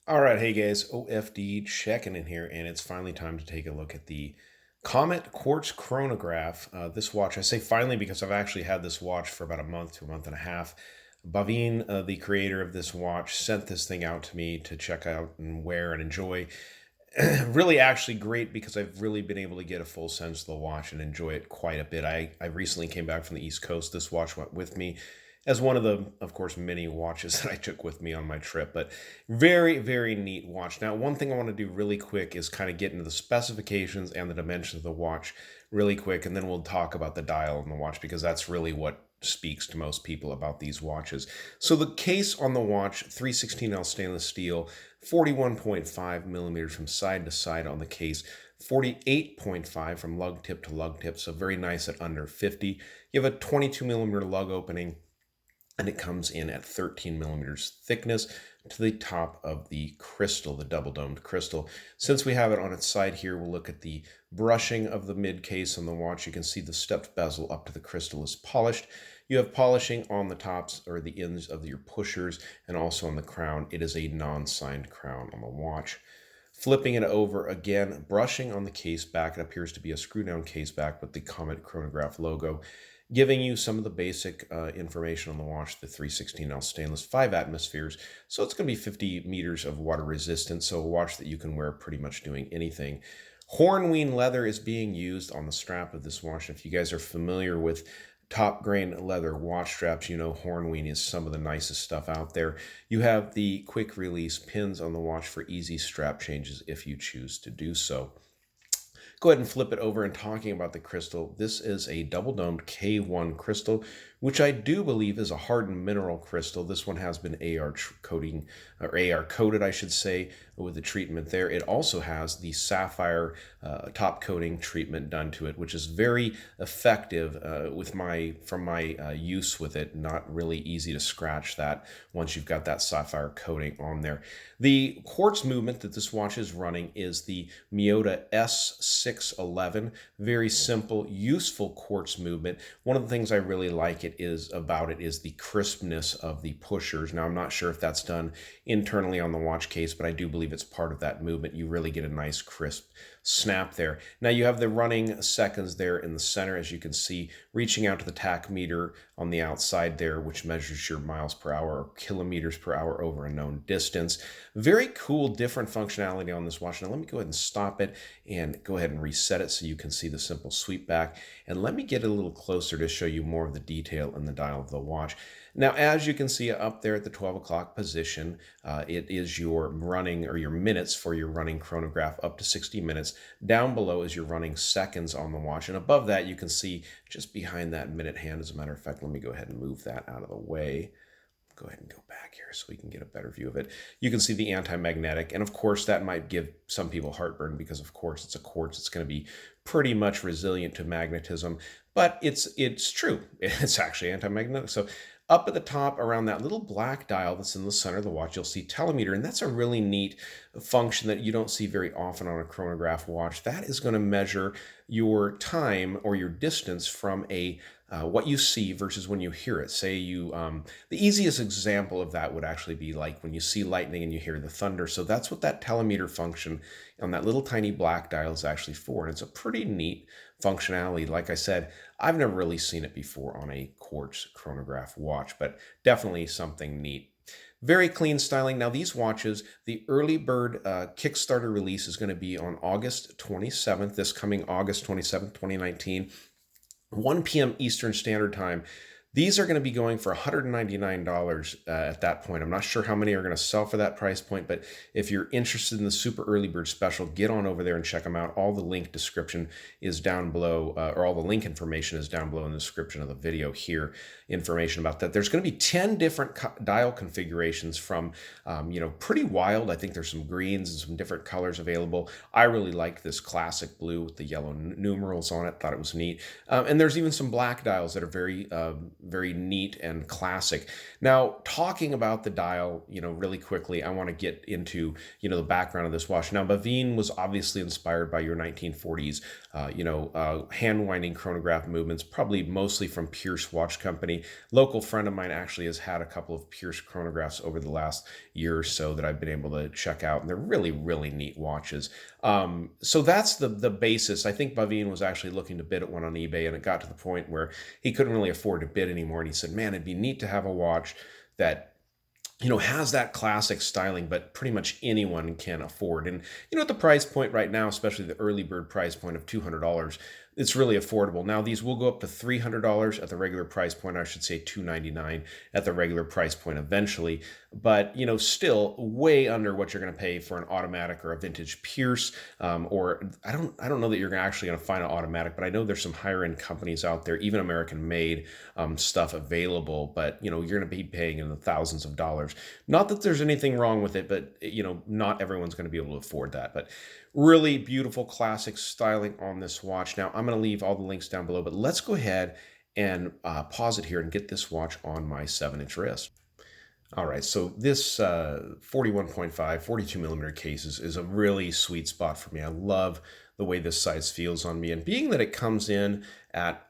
All right, hey guys, OFD checking in here, and it's finally time to take a look at the Comet Quartz Chronograph. This watch, I say finally because I've actually had this watch for about a month to a month and a half. Bavine, the creator of this watch, sent this thing out to me to check out and wear and enjoy. Really, actually great because I've really been able to get a full sense of the watch and enjoy it quite a bit. I recently came back from the East Coast. This watch went with me as one of the, of course, many watches that I took with me on my trip. But very, very neat watch. Now, one thing I want to do really quick is kind of get into the specifications and the dimensions of the watch really quick, and then we'll talk about the dial on the watch because that's really what speaks to most people about these watches. So the case on the watch, 316L stainless steel, 41.5 millimeters from side to side on the case, 48.5 from lug tip to lug tip, so very nice at under 50. You have a 22 millimeter lug opening, and it comes in at 13 millimeters thickness to the top of the crystal, the double domed crystal. Since we have it on its side here, we'll look at the brushing of the mid case on the watch. You can see the stepped bezel up to the crystal is polished. You have polishing on the tops or the ends of your pushers and also on the crown. It is a non-signed crown on the watch. Flipping it over again, brushing on the case back. It appears to be a screw down case back with the Comet Chronograph logo, giving you some of the basic information on the watch, the 316L stainless, 5 atmospheres. So it's going to be 50 meters of water resistance. So a watch that you can wear pretty much doing anything. Hornween leather is being used on the strap of this watch. If you guys are familiar with top grain leather watch straps, you know Hornween is some of the nicest stuff out there. You have the quick release pins on the watch for easy strap changes if you choose to do so. Go ahead and flip it over and talking about the crystal. This is a double domed K1 crystal, which I do believe is a hardened mineral crystal. This one has been AR coating, or AR coated, I should say, with the treatment there. It also has the sapphire top coating treatment done to it, which is very effective from my use with it. Not really easy to scratch that once you've got that sapphire coating on there. The quartz movement that this watch is running is the Miyota S611. Very simple, useful quartz movement. One of the things I really like is the crispness of the pushers. Now, I'm not sure if that's done internally on the watch case, but I do believe it's part of that movement. You really get a nice crisp snap there. Now you have the running seconds there in the center, as you can see, reaching out to the tachymeter on the outside there, which measures your miles per hour or kilometers per hour over a known distance. Very cool, different functionality on this watch. Now let me go ahead and stop it and go ahead and reset it so you can see the simple sweep back. And let me get a little closer to show you more of the detail in the dial of the watch. Now, as you can see up there at the 12 o'clock position, it is your running or your minutes for your running chronograph up to 60 minutes. Down below is your running seconds on the watch. And above that, you can see just behind that minute hand. As a matter of fact, let me go ahead and move that out of the way. Go ahead and go back here so we can get a better view of it. You can see the anti-magnetic, and of course that might give some people heartburn because of course it's a quartz. It's going to be pretty much resilient to magnetism, but it's true. It's actually anti-magnetic. So up at the top around that little black dial that's in the center of the watch, you'll see telemeter, and that's a really neat function that you don't see very often on a chronograph watch. That is going to measure your time or your distance from what you see versus when you hear it. Say the easiest example of that would actually be like when you see lightning and you hear the thunder. So that's what that telemeter function on that little tiny black dial is actually for. And it's a pretty neat functionality. Like I said, I've never really seen it before on a quartz chronograph watch, but definitely something neat. Very clean styling. Now these watches, the early bird Kickstarter release is going to be on August 27th, this coming August 27th, 2019. 1 p.m. Eastern Standard Time. These are going to be going for $199 at that point. I'm not sure how many are going to sell for that price point, but if you're interested in the super early bird special, get on over there and check them out. All the link description is down below, or all the link information is down below in the description of the video here. Information about that. There's going to be 10 different dial configurations from, pretty wild. I think there's some greens and some different colors available. I really liked this classic blue with the yellow numerals on it. Thought it was neat. And there's even some black dials that are very very neat and classic. Now, talking about the dial, really quickly, I want to get into, the background of this watch. Now, Bavine was obviously inspired by your 1940s, hand winding chronograph movements, probably mostly from Pierce Watch Company. Local friend of mine actually has had a couple of Pierce chronographs over the last year or so that I've been able to check out, and they're really, really neat watches. So that's the basis. I think Bavine was actually looking to bid at one on eBay, and it got to the point where he couldn't really afford to bid anymore. And he said, man, it'd be neat to have a watch that has that classic styling, but pretty much anyone can afford. And, at the price point right now, especially the early bird price point of $200, it's really affordable. Now, these will go up to $300 at the regular price point. I should say $299 at the regular price point eventually. But, still way under what you're going to pay for an automatic or a vintage Pierce. Or I don't know that you're actually going to find an automatic, but I know there's some higher end companies out there, even American made stuff available. But, you're going to be paying in the thousands of dollars. Not that there's anything wrong with it, but, not everyone's going to be able to afford that. But really beautiful classic styling on this watch. Now, I'm going to leave all the links down below, but let's go ahead and pause it here and get this watch on my 7-inch wrist. All right, so this 41.5, 42 millimeter case is a really sweet spot for me. I love the way this size feels on me, and being that it comes in at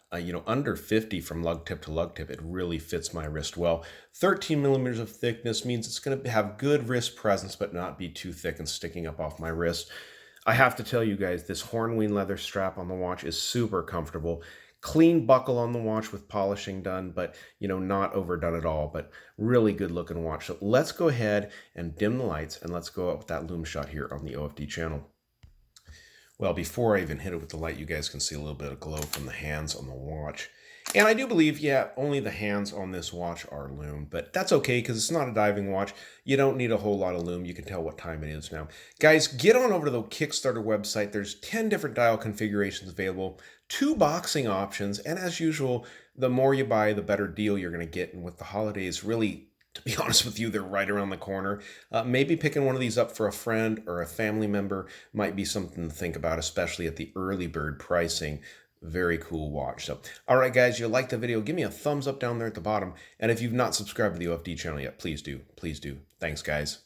under 50 from lug tip to lug tip, it really fits my wrist well. 13 millimeters of thickness means it's going to have good wrist presence, but not be too thick and sticking up off my wrist. I have to tell you guys, this hornween leather strap on the watch is super comfortable. Clean buckle on the watch with polishing done, but not overdone at all, but really good looking watch. So let's go ahead and dim the lights and let's go up with that loom shot here on the OFD channel. Well, before I even hit it with the light, you guys can see a little bit of glow from the hands on the watch. And I do believe, yeah, only the hands on this watch are lume, but that's okay because it's not a diving watch. You don't need a whole lot of lume. You can tell what time it is now. Guys, get on over to the Kickstarter website. There's 10 different dial configurations available, 2 boxing options, and as usual, the more you buy, the better deal you're going to get. And with the holidays, really, to be honest with you, they're right around the corner. Maybe picking one of these up for a friend or a family member might be something to think about, especially at the early bird pricing. Very cool watch. So, all right, guys, you liked the video, give me a thumbs up down there at the bottom. And if you've not subscribed to the OFD channel yet, please do. Please do. Thanks, guys.